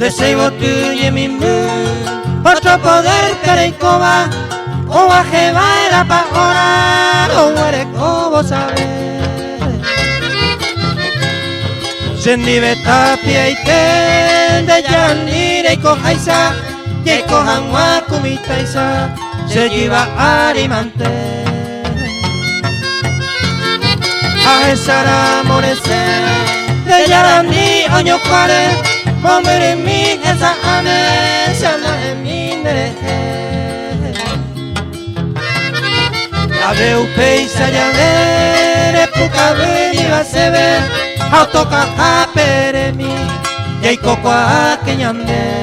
Deseo tuyo mi mu, otro poder pereicoba, o ajeba era pa orar, o eres como saber. Sendibe tapia y ten, de yanire y cojaisa, y cojan wakumitaisa, se lleva arimante. A esa amorecer, de yarani oño cuare, Momere mi esa ane, sana en mi nereje. La veu peisa ya vere, puka veni va se ve, autoka hapere mi, yei koko a kenyande.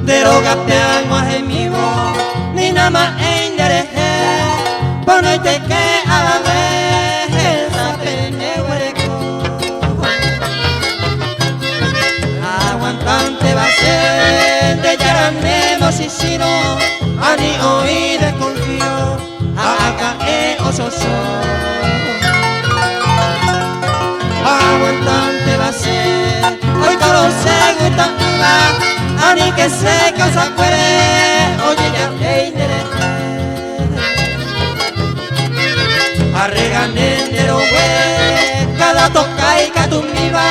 Derogate algo ajemivo, ni nada más endereje, ponete que a la vez sapene hueco. Aguantante va a ser, de yaranemos y sino, ani hoy desconfío, acá ososo. Aguantante va a ser, hoy todo se gusta ani que se causa cuere, oye ya te interesa. Arreganendero we, cada toca y catumbiva,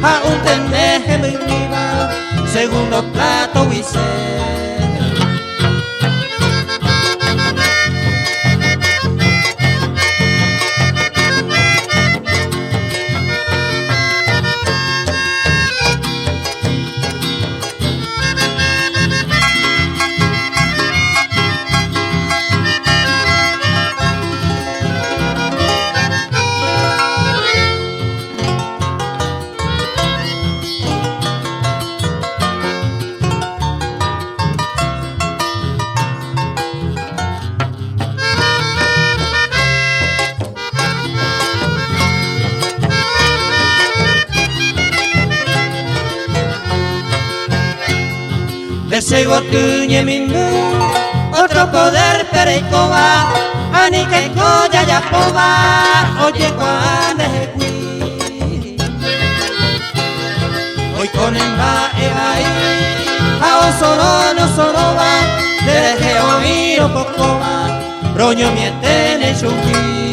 a un teneje muy viva, segundo plato huise. Deseo tuñe mi mu, otro poder pereicoba, ani que coya ya poba, oye cuando es qui. Hoy con emba ebai, a solo no solo va, deje oír un poco más, roño mi etene chupi.